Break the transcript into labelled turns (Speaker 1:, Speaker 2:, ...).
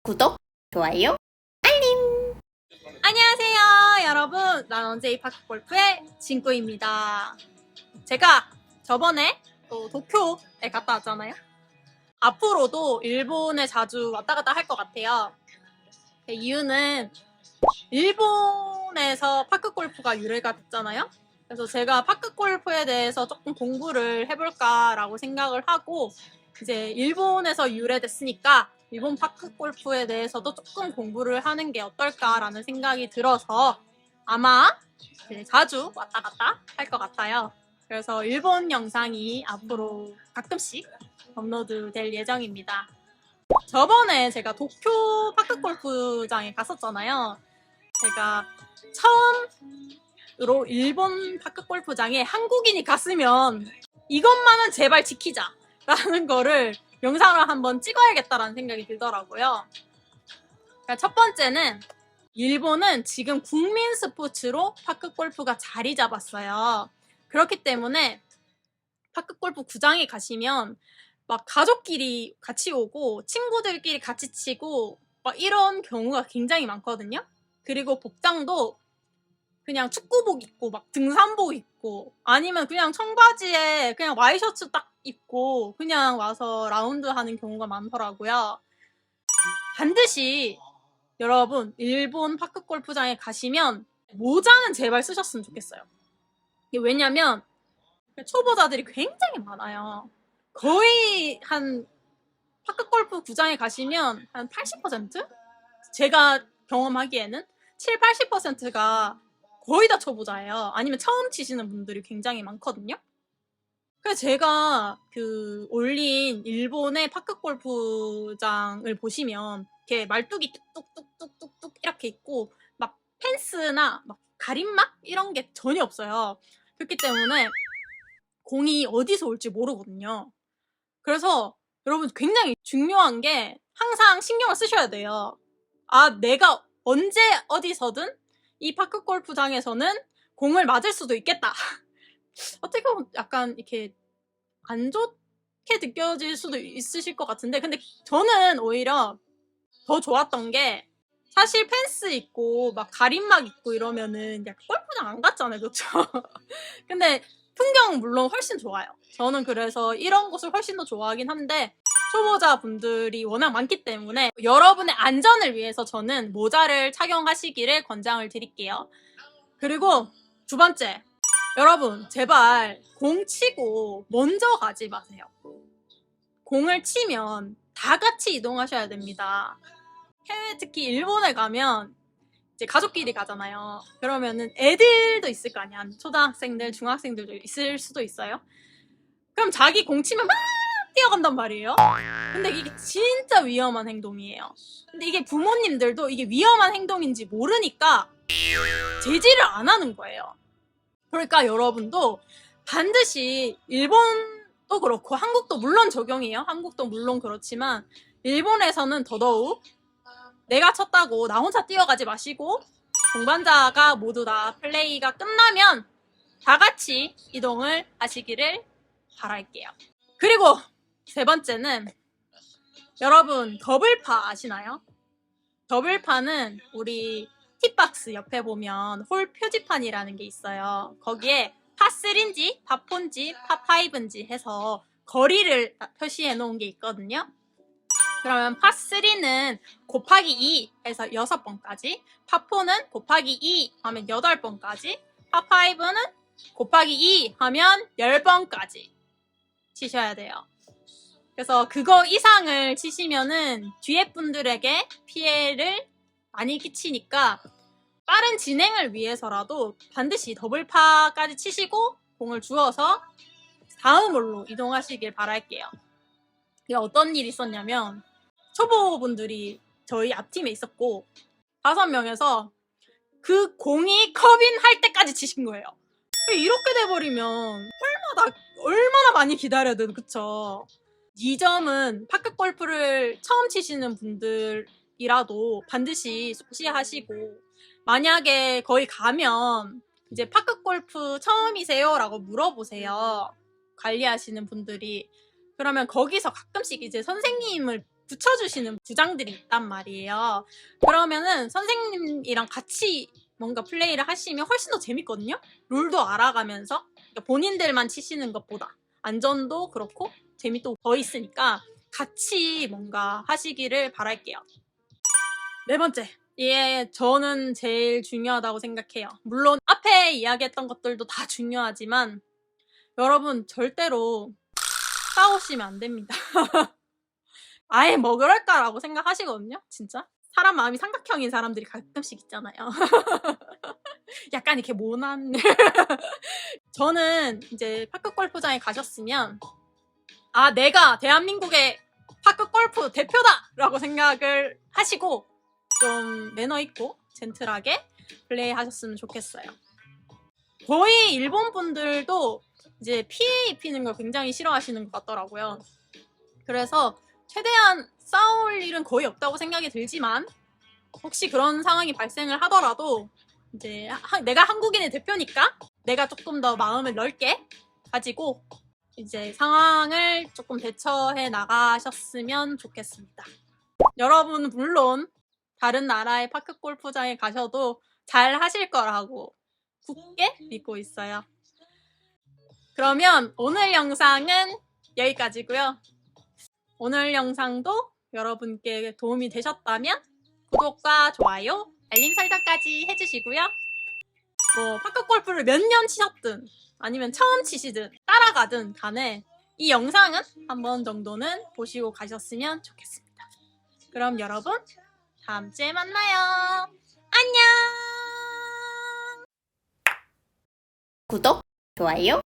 Speaker 1: 구독, 좋아요, 알림!
Speaker 2: 안녕하세요 여러분, 난 언제이 파크골프의 진구입니다. 제가 저번에 또 도쿄에 갔다 왔잖아요. 앞으로도 일본에 자주 왔다 갔다 할 것 같아요. 그 이유는 일본에서 파크골프가 유래가 됐잖아요. 그래서 제가 파크골프에 대해서 조금 공부를 해볼까라고 생각을 하고, 이제 일본에서 유래됐으니까 일본 파크골프에 대해서도 조금 공부를 하는 게 어떨까라는 생각이 들어서 아마 자주 왔다 갔다 할 것 같아요. 그래서 일본 영상이 앞으로 가끔씩 업로드 될 예정입니다. 저번에 제가 도쿄 파크골프장에 갔었잖아요. 제가 처음으로 일본 파크골프장에 한국인이 갔으면 이것만은 제발 지키자 라는 거를 영상을 한번 찍어야겠다라는 생각이 들더라고요. 그러니까 첫 번째는 일본은 지금 국민 스포츠로 파크골프가 자리 잡았어요. 그렇기 때문에 파크골프 구장에 가시면 막 가족끼리 같이 오고 친구들끼리 같이 치고 막 이런 경우가 굉장히 많거든요. 그리고 복장도 그냥 축구복 입고 막 등산복 입고 아니면 그냥 청바지에 그냥 와이셔츠 딱 입고 그냥 와서 라운드 하는 경우가 많더라고요. 반드시 여러분 일본 파크골프장에 가시면 모자는 제발 쓰셨으면 좋겠어요. 왜냐면 초보자들이 굉장히 많아요. 거의 한 파크골프 구장에 가시면 한 80%? 제가 경험하기에는 7, 80%가 거의 다 초보자예요. 아니면 처음 치시는 분들이 굉장히 많거든요. 그래서 제가 올린 일본의 파크골프장을 보시면 이렇게 말뚝이 뚝뚝뚝뚝뚝 이렇게 있고 막 펜스나 막 가림막 이런 게 전혀 없어요. 그렇기 때문에 공이 어디서 올지 모르거든요. 그래서 여러분 굉장히 중요한 게 항상 신경을 쓰셔야 돼요. 아, 내가 언제 어디서든 이 파크골프장에서는 공을 맞을 수도 있겠다. 어떻게 보면 약간 이렇게 안 좋게 느껴질 수도 있으실 것 같은데, 근데 저는 오히려 더 좋았던 게 사실 펜스 있고 막 가림막 있고 이러면은 약간 골프장 안 갔잖아요, 그렇죠? 근데 풍경은 물론 훨씬 좋아요. 저는 그래서 이런 곳을 훨씬 더 좋아하긴 한데 초보자분들이 워낙 많기 때문에 여러분의 안전을 위해서 저는 모자를 착용하시기를 권장을 드릴게요. 그리고 두 번째, 여러분 제발 공 치고 먼저 가지 마세요. 공을 치면 다 같이 이동하셔야 됩니다. 해외 특히 일본에 가면 이제 가족끼리 가잖아요. 그러면은 애들도 있을 거 아니야. 초등학생들, 중학생들도 있을 수도 있어요. 그럼 자기 공 치면 막 뛰어간단 말이에요. 근데 이게 진짜 위험한 행동이에요. 근데 이게 부모님들도 이게 위험한 행동인지 모르니까 제지를 안 하는 거예요. 그러니까 여러분도 반드시 일본도 그렇고 한국도 물론 적용이에요. 한국도 물론 그렇지만 일본에서는 더더욱 내가 쳤다고 나 혼자 뛰어가지 마시고 동반자가 모두 다 플레이가 끝나면 다 같이 이동을 하시기를 바랄게요. 그리고 세 번째는 여러분 더블파 아시나요? 더블파는 우리 팁박스 옆에 보면 홀 표지판이라는 게 있어요. 거기에 파3인지 파4인지 파5인지 해서 거리를 표시해 놓은 게 있거든요. 그러면 파3는 곱하기 2 해서 6번까지, 파4는 곱하기 2 하면 8번까지, 파5는 곱하기 2 하면 10번까지 치셔야 돼요. 그래서 그거 이상을 치시면은 뒤에 분들에게 피해를 많이 끼치니까 빠른 진행을 위해서라도 반드시 더블파까지 치시고 공을 주워서 다음 홀로 이동하시길 바랄게요. 이게 어떤 일이 있었냐면 초보분들이 저희 앞팀에 있었고 5명에서 그 공이 컵인 할 때까지 치신 거예요. 이렇게 돼버리면 얼마나 많이 기다려야 되는, 그쵸? 이 점은 파크골프를 처음 치시는 분들이라도 반드시 숙지하시고, 만약에 거기 가면 이제 파크골프 처음이세요? 라고 물어보세요. 관리하시는 분들이. 그러면 거기서 가끔씩 이제 선생님을 붙여주시는 부장들이 있단 말이에요. 그러면은 선생님이랑 같이 뭔가 플레이를 하시면 훨씬 더 재밌거든요. 룰도 알아가면서 그러니까 본인들만 치시는 것보다 안전도 그렇고 재미도 더 있으니까 같이 뭔가 하시기를 바랄게요. 네 번째, 이게 저는 제일 중요하다고 생각해요. 물론 앞에 이야기했던 것들도 다 중요하지만 여러분 절대로 싸우시면 안 됩니다. 아예 뭐 그럴까라고 생각하시거든요. 진짜 사람 마음이 삼각형인 사람들이 가끔씩 있잖아요. 약간 이렇게 모난 저는 이제 파크 골프장에 가셨으면 아 내가 대한민국의 파크 골프 대표다! 라고 생각을 하시고 좀 매너 있고 젠틀하게 플레이 하셨으면 좋겠어요. 거의 일본 분들도 이제 피해 입히는 걸 굉장히 싫어하시는 것 같더라고요. 그래서 최대한 싸울 일은 거의 없다고 생각이 들지만 혹시 그런 상황이 발생을 하더라도 이제 내가 한국인의 대표니까 내가 조금 더 마음을 넓게 가지고 이제 상황을 조금 대처해 나가셨으면 좋겠습니다. 여러분 물론 다른 나라의 파크 골프장에 가셔도 잘 하실 거라고 굳게 믿고 있어요. 그러면 오늘 영상은 여기까지고요. 오늘 영상도 여러분께 도움이 되셨다면 구독과 좋아요, 알림 설정까지 해주시고요. 뭐 파크 골프를 몇 년 치셨든 아니면 처음 치시든 따라가든 간에 이 영상은 한 번 정도는 보시고 가셨으면 좋겠습니다. 그럼 여러분 다음 주에 만나요. 안녕.
Speaker 1: 구독, 좋아요.